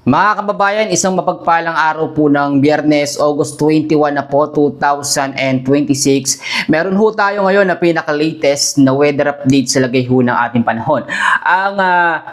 Mga kababayan, isang mapagpalang araw po ng Biyernes, August 21 na po, 2026. Meron ho tayo ngayon na pinaka-latest na weather update sa lagay ho ng ating panahon. Ang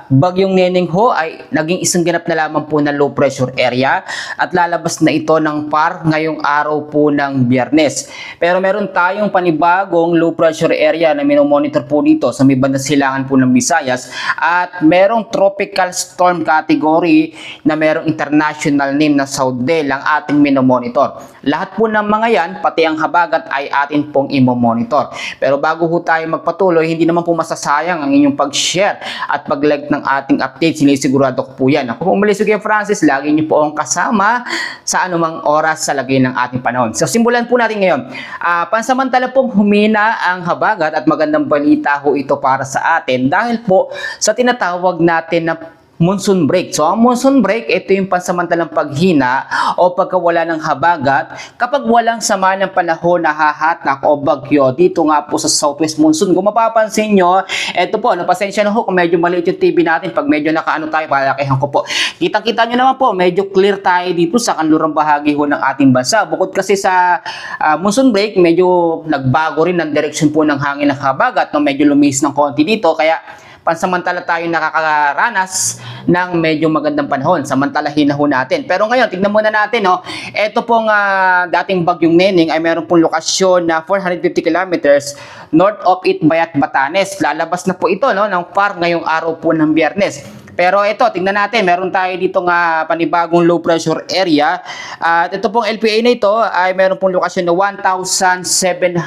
bagyong Neneng ho ay naging isang ganap na lamang po na low pressure area at lalabas na ito ng PAR ngayong araw po ng Biyernes. Pero meron tayong panibagong low pressure area na minomonitor po dito sa may bandang silangan po ng Visayas at merong tropical storm category na merong international name na Saudel ang ating minomonitor. Lahat po ng mga yan, pati ang habagat ay atin pong imomonitor. Pero bago po tayo magpatuloy, hindi naman po masasayang ang inyong pag-share at pag-like ng ating update. Sinisigurado ko po yan. Ako po umalis kay Francis, lagi niyo po akong kasama sa anumang oras sa lagay ng ating panahon. So simulan po natin ngayon. Pansamantala pong humina ang habagat at magandang balita ho ito para sa atin dahil po sa tinatawag natin na monsoon break. So, ang monsoon break, ito yung pansamantalang paghina o pagkawala ng habagat kapag walang sama ng panahon na hahatak o bagyo dito nga po sa southwest monsoon. Kung mapapansin nyo, ito po, napasensya na ho kung medyo maliit yung TV natin. Pag medyo nakaano tayo, palakihan ko po. Kitang-kita nyo naman po, medyo clear tayo dito sa kanlurang bahagi ho ng ating bansa. Bukod kasi sa monsoon break, medyo nagbago rin ang direksyon po ng hangin ng habagat, no? Medyo lumis ng konti dito, kaya pansamantala tayo nakakaranas ng medyo magandang panahon. Samantalahin na ho natin. Pero ngayon, tignan muna natin, no? Ito pong dating bagyong Neneng ay meron pong lokasyon na 450 kilometers north of Itbayat, Batanes. Lalabas na po ito, no, ng PAR ngayong araw po ng Biyernes. Pero ito, tingnan natin, meron tayo dito nga panibagong low pressure area. At ito pong LPA na ito ay meron pong lokasyon na 1,725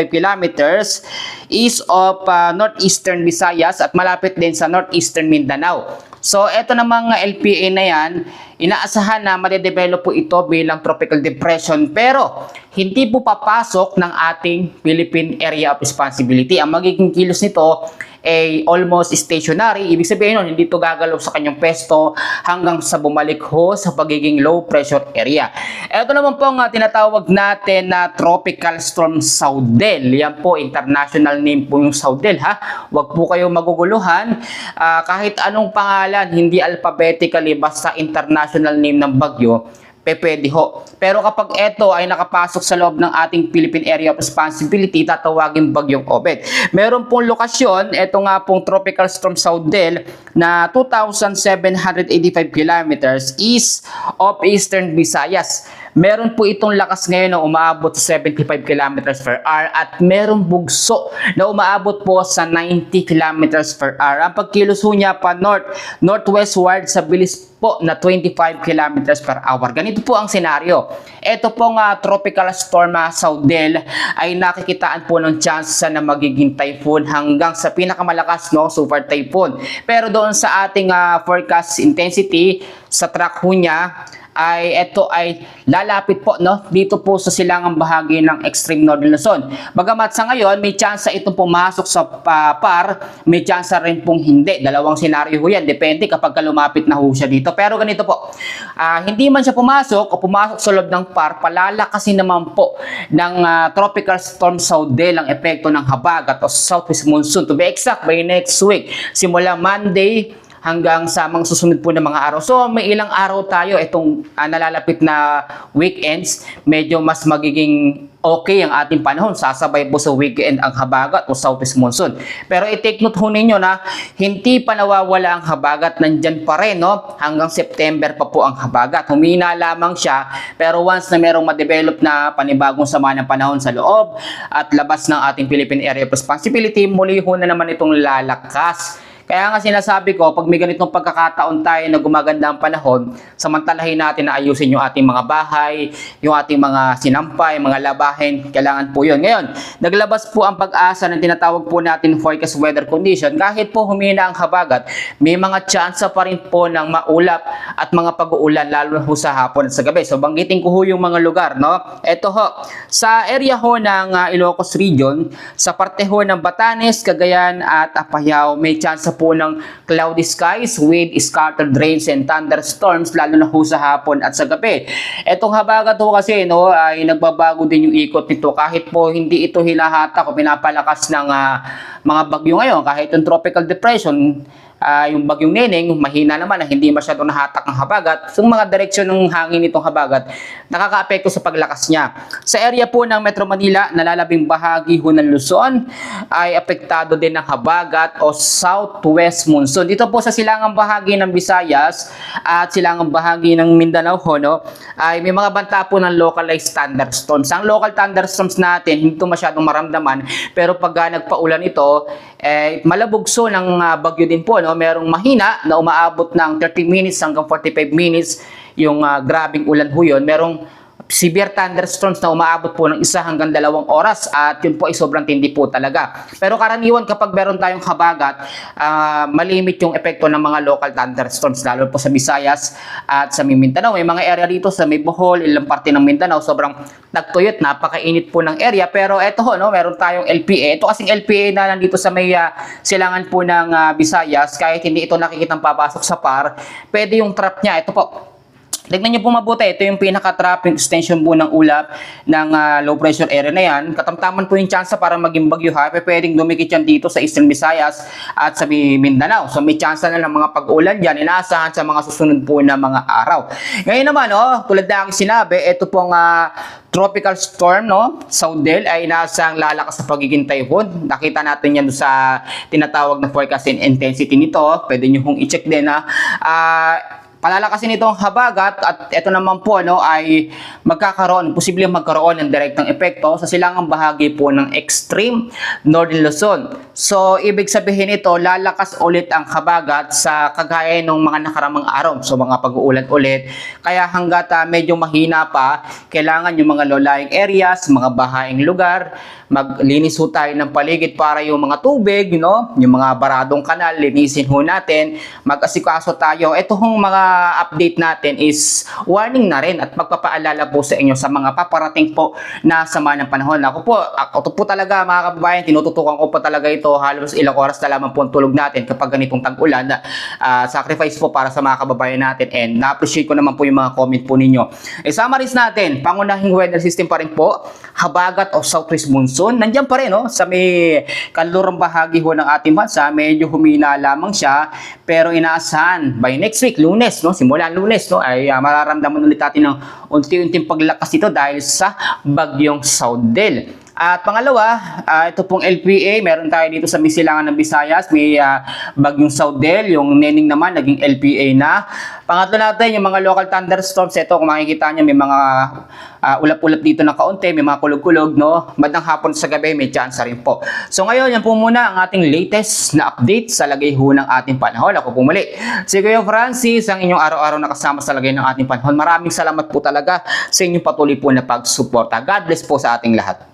kilometers east of northeastern Visayas at malapit din sa northeastern Mindanao. So, ito namang LPA na yan, inaasahan na madedevelop po ito bilang tropical depression pero hindi po papasok ng ating Philippine Area of Responsibility. Ang magiging kilos nito ay almost stationary. Ibig sabihin nun, hindi ito gagalaw sa kanyang pesto hanggang sa bumalik ho sa pagiging low pressure area. Ito naman po ang tinatawag natin na Tropical Storm Saudel. Yan po, international name po yung Saudel, ha? Huwag po kayo maguguluhan. Kahit anong pangalan, hindi alphabetically, basta international name ng bagyo, pwede ho. Pero kapag ito ay nakapasok sa loob ng ating Philippine Area of Responsibility, tatawagin bagyong Obet. Meron pong lokasyon, ito nga pong Tropical Storm Saudel na 2,785 kilometers east of Eastern Visayas. Meron po itong lakas ngayon na umaabot sa 75 kilometers per hour at merong bugso na umaabot po sa 90 kilometers per hour. Ang pagkilos ho niya pa northwestward sa bilis po na 25 kilometers per hour. Ganito po ang senaryo. Ito pong tropical storm Saudel ay nakikitaan po ng chance na magiging typhoon hanggang sa pinakamalakas, no, super typhoon. Pero doon sa ating forecast intensity sa track ho niya, ay ito ay lalapit po, no, dito po sa silangang bahagi ng extreme northern Luzon. Bagamat sa ngayon may chance itong pumasok sa PAR, may chance rin pong hindi. Dalawang senaryo ho yan, depende kapag lumapit na ho siya dito. Pero ganito po, hindi man siya pumasok o pumasok sa loob ng PAR, palalakasin naman po ng tropical storm Saudel ang epekto ng habagat o southwest monsoon. To be exact, by next week, simula Monday hanggang sa mga susunod po ng mga araw. So, may ilang araw tayo itong nalalapit na weekends. Medyo mas magiging okay ang ating panahon. Sasabay po sa weekend ang habagat o southwest monsoon. Pero i-take note ho ninyo na hindi pa nawawala ang habagat. Nandyan pa rin, no? Hanggang September pa po ang habagat. Humina lamang siya. Pero once na merong ma-develop na panibagong sama ng panahon sa loob at labas ng ating Philippine Area of Responsibility, muli ho na naman itong lalakas. Kaya nga sinasabi ko, pag may ganitong pagkakataon tayo na gumaganda ang panahon, samantalahin natin na ayusin yung ating mga bahay, yung ating mga sinampay, mga labahin, kailangan po yun. Ngayon, naglabas po ang pag-asa ng tinatawag po natin forecast weather condition. Kahit po humina ang habagat, may mga tsansa pa rin po ng maulap at mga pag-uulan, lalo na ho sa hapon at sa gabi. So, banggitin ko ho yung mga lugar, no? Ito ho, sa area ho ng Ilocos Region, sa parte ho ng Batanes, Cagayan at Apayao, may tsansa po ng cloudy skies with scattered rains and thunderstorms, lalo na ho sa hapon at sa gabi. Etong habagat ho kasi, no, ay nagbabago din yung ikot nito kahit po hindi ito hinahatak o pinapalakas ng mga bagyo ngayon. Kahit yung tropical depression, yung bagyong Neneng, mahina naman na hindi masyado nahatak ang habagat. So mga direksyon ng hangin nitong habagat, nakakaapekto sa paglakas niya. Sa area po ng Metro Manila, nalalabing bahagi ho ng Luzon, ay apektado din ng habagat o southwest monsoon. Dito po sa silangang bahagi ng Visayas at silangang bahagi ng Mindanao ho, no, ay may mga banta po ng localized thunderstorms. Ang local thunderstorms natin, hindi ito masyadong maramdaman, pero pag nagpaulan ito, malabugso ng bagyo din po, no? Merong mahina na umaabot ng 30 minutes hanggang 45 minutes yung grabing ulan ho yun. Merong severe thunderstorms na umaabot po ng 1 hanggang 2 oras at yun po ay sobrang tindi po talaga. Pero karaniwan kapag meron tayong habagat, malimit yung epekto ng mga local thunderstorms, lalo po sa Visayas at sa Mindanao. May mga area dito sa may Bohol, ilang parte ng Mindanao, sobrang nagtuyot, napakainit po ng area. Pero eto ho, no, meron tayong LPA. Ito kasing LPA na nandito sa may silangan po ng Visayas, kahit hindi ito nakikitang papasok sa PAR, pwede yung trap niya. Ito po. Tignan niyo po mabuti, ito yung pinaka-trapping extension po ng ulap ng low pressure area na yan. Katamtaman po yung chance para maging bagyo ha. Pwedeng dumikit yan dito sa Eastern Visayas at sa Mindanao. So may chance na ng mga pag-ulan dyan, inaasahan sa mga susunod po na mga araw. Ngayon naman, tulad na aking sinabi, ito pong tropical storm, Saudel, ay inaasahang lalakas sa pagiging typhoon. Nakita natin yan sa tinatawag na forecast intensity nito. Pwede nyo kong i-check din na palalakasin itong habagat at ito naman po ay posibleng magkaroon ng direktang epekto sa silangang bahagi po ng extreme northern Luzon. So, ibig sabihin ito, lalakas ulit ang habagat sa kagaya ng mga nakaramang araw. So, mga pag-uulan ulit. Kaya hanggat medyo mahina pa, kailangan yung mga low-lying areas, mga bahaing lugar, maglinis ho tayo ng paligid para yung mga tubig, yung mga baradong kanal, linisin ho natin, mag-asikaso tayo. Ito hong mga update natin is warning na rin at magpapaalala po sa inyo sa mga paparating po na sama ng panahon. Ako po talaga mga kababayan, tinututukan ko po talaga ito, halos ilang oras na lamang po ang tulog natin kapag ganitong tag-ulan. Sacrifice po para sa mga kababayan natin and na-appreciate ko naman po yung mga comment po ninyo. Summarize natin, pangunahing weather system pa rin po, habagat o southwest monsoon, nandiyan pa rin sa may kanlurang bahagi ho ng ating bansa, medyo humina lamang siya, pero inaasahan by next week, Lunes, simula Lunes, ay mararamdaman ulit natin ng unti-unting paglakas ito dahil sa bagyong Saudel. At pangalawa, ito pong LPA, meron tayo dito sa silangan ng Visayas, may bagyong Saudel, yung Neneng naman naging LPA na. Pangatlo natin, yung mga local thunderstorms, ito kung makikita nyo, may mga ulap-ulap dito ng kaunti, may mga kulog-kulog, Bandang hapon sa gabi, may chance rin po. So ngayon, yan po muna ang ating latest na update sa lagay ho ng ating panahon. Ako po muli, si Kuya Francis, ang inyong araw-araw nakasama sa lagay ng ating panahon. Maraming salamat po talaga sa inyong patuloy po na pagsuporta. God bless po sa ating lahat.